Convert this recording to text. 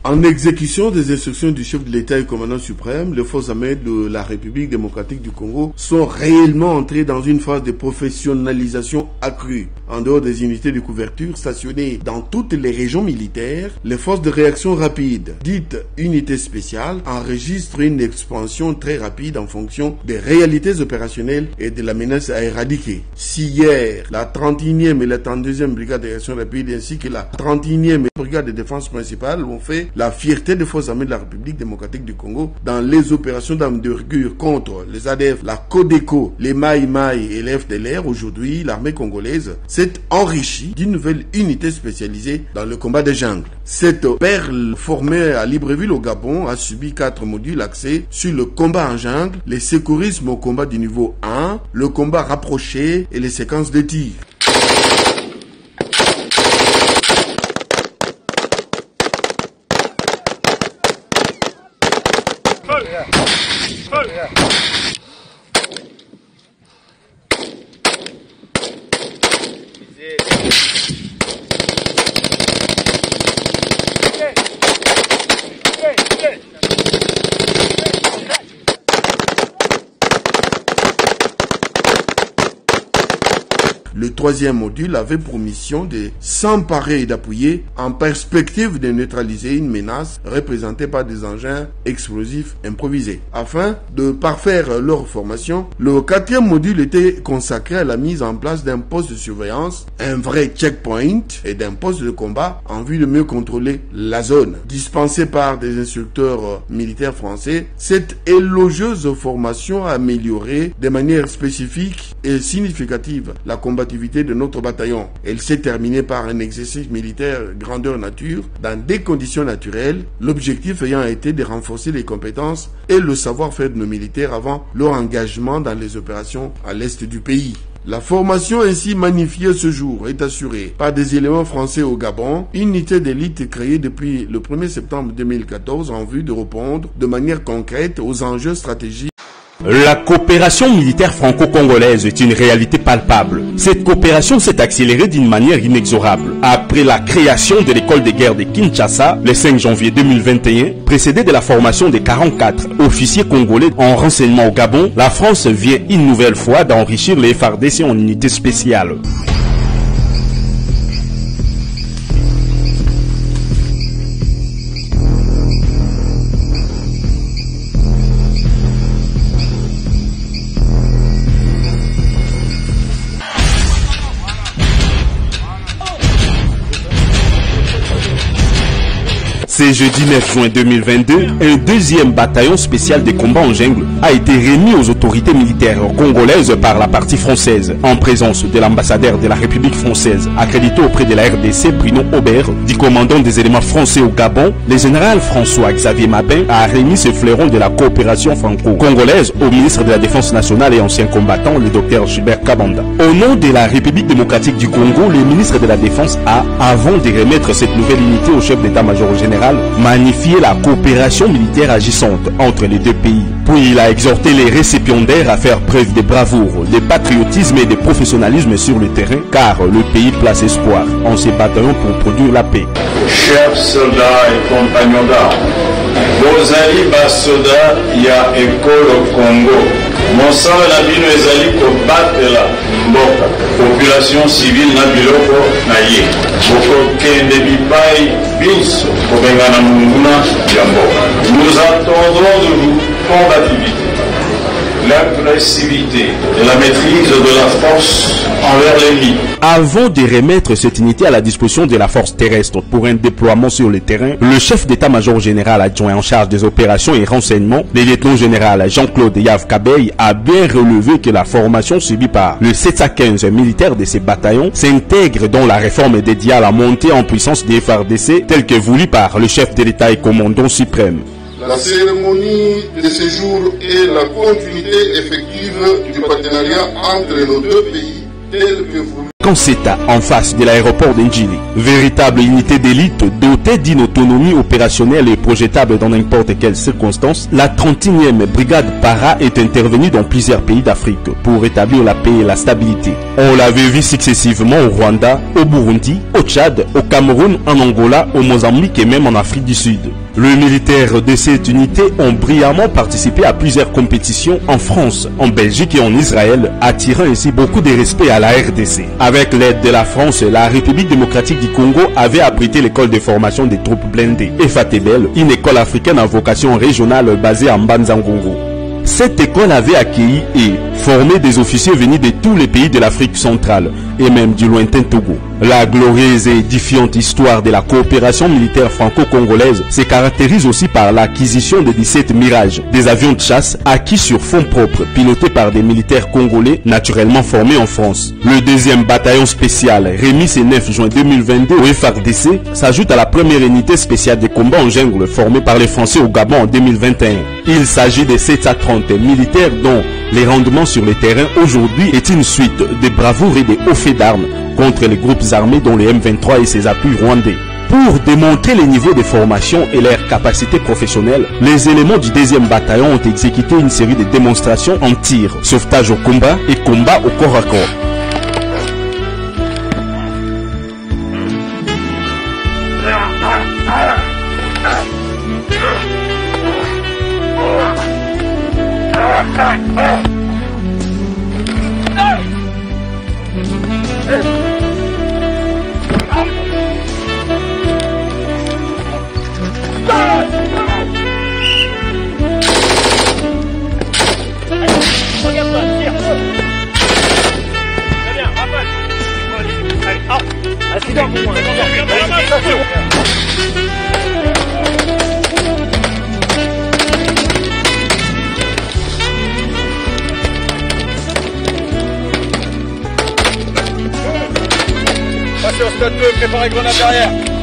En exécution des instructions du chef de l'État et commandant suprême, les forces armées de la République démocratique du Congo sont réellement entrées dans une phase de professionnalisation accrue. En dehors des unités de couverture stationnées dans toutes les régions militaires, les forces de réaction rapide, dites unités spéciales, enregistrent une expansion très rapide en fonction des réalités opérationnelles et de la menace à éradiquer. Si hier, la 31e et la 32e brigade de réaction rapide ainsi que la 31e brigade de défense principale ont fait la fierté des forces armées de la République démocratique du Congo dans les opérations d'envergure contre les ADF, la Codeco, les Mai Mai et les FDLR, aujourd'hui, l'armée congolaise s'est enrichie d'une nouvelle unité spécialisée dans le combat des jungles. Cette perle formée à Libreville au Gabon a subi 4 modules axés sur le combat en jungle, les secourismes au combat du niveau 1, le combat rapproché et les séquences de tir. Le troisième module avait pour mission de s'emparer et d'appuyer en perspective de neutraliser une menace représentée par des engins explosifs improvisés. Afin de parfaire leur formation, le quatrième module était consacré à la mise en place d'un poste de surveillance, un vrai checkpoint et d'un poste de combat en vue de mieux contrôler la zone. Dispensée par des instructeurs militaires français, cette élogieuse formation a amélioré de manière spécifique et significative la combativité de notre bataillon. Elle s'est terminée par un exercice militaire grandeur nature dans des conditions naturelles, l'objectif ayant été de renforcer les compétences et le savoir-faire de nos militaires avant leur engagement dans les opérations à l'est du pays. La formation ainsi magnifiée ce jour est assurée par des éléments français au Gabon, une unité d'élite créée depuis le 1er septembre 2014 en vue de répondre de manière concrète aux enjeux stratégiques. La coopération militaire franco-congolaise est une réalité palpable. Cette coopération s'est accélérée d'une manière inexorable. Après la création de l'école de guerre de Kinshasa, le 5 janvier 2021, précédée de la formation des 44 officiers congolais en renseignement au Gabon, la France vient une nouvelle fois d'enrichir les FARDC en unités spéciales. Ce jeudi 9 juin 2022, un deuxième bataillon spécial de combat en jungle a été remis aux autorités militaires congolaises par la partie française, en présence de l'ambassadeur de la République française, accrédité auprès de la RDC, Bruno Aubert, du commandant des éléments français au Gabon. Le général François-Xavier Mabin a remis ce fleuron de la coopération franco-congolaise au ministre de la Défense nationale et ancien combattant, le docteur Gilbert Kabanda. Au nom de la République démocratique du Congo, le ministre de la Défense a, avant de remettre cette nouvelle unité au chef d'état-major général, magnifier la coopération militaire agissante entre les deux pays. Puis il a exhorté les récipiendaires à faire preuve de bravoure, de patriotisme et de professionnalisme sur le terrain, car le pays place espoir en se battant pour produire la paix. Chers soldats et compagnons d'armes, vos alliés bas soldats, il y a école au Congo. Mon sang la bino ezali kobatela mboka population civile na biloko na ye bokokende bipai biso kobengana munguna ya mboka. Nous attendrons de vous combativité, l'agressivité et la maîtrise de la force envers l'ennemi. Avant de remettre cette unité à la disposition de la force terrestre pour un déploiement sur le terrain, le chef d'état-major général adjoint en charge des opérations et renseignements, le lieutenant général Jean-Claude Yav Kabey, a bien relevé que la formation subie par le 715 militaire de ces bataillons s'intègre dans la réforme dédiée à la montée en puissance des FARDC telle que voulue par le chef de l'État et commandant suprême. La cérémonie de ce jour est la continuité effective du partenariat entre nos deux pays tel que voulu. camp CETA en face de l'aéroport d'Ndjili. Véritable unité d'élite dotée d'une autonomie opérationnelle et projetable dans n'importe quelle circonstance, la 31e brigade para est intervenue dans plusieurs pays d'Afrique pour rétablir la paix et la stabilité. On l'avait vu successivement au Rwanda, au Burundi, au Tchad, au Cameroun, en Angola, au Mozambique et même en Afrique du Sud. Les militaires de cette unité ont brillamment participé à plusieurs compétitions en France, en Belgique et en Israël, attirant ainsi beaucoup de respect à la RDC. Avec l'aide de la France, la République démocratique du Congo avait abrité l'école de formation des troupes blindées, FATBL, une école africaine à vocation régionale basée en Banzangongo. Cette école avait accueilli et formé des officiers venus de tous les pays de l'Afrique centrale et même du lointain Togo. La glorieuse et édifiante histoire de la coopération militaire franco-congolaise se caractérise aussi par l'acquisition de 17 Mirage, des avions de chasse acquis sur fonds propres, pilotés par des militaires congolais naturellement formés en France. Le 2e bataillon spécial, remis ce 9 juin 2022 au FARDC, s'ajoute à la première unité spéciale de combat en jungle formée par les Français au Gabon en 2021. Il s'agit de 730 militaires dont les rendements sur le terrain aujourd'hui est une suite de bravoures et de hauts faits d'armes contre les groupes armés dont les M23 et ses appuis rwandais. Pour démontrer les niveaux de formation et leurs capacités professionnelles, les éléments du 2e bataillon ont exécuté une série de démonstrations en tir, sauvetage au combat et combat au corps à corps. Passez au stade 2, préparez grenade derrière.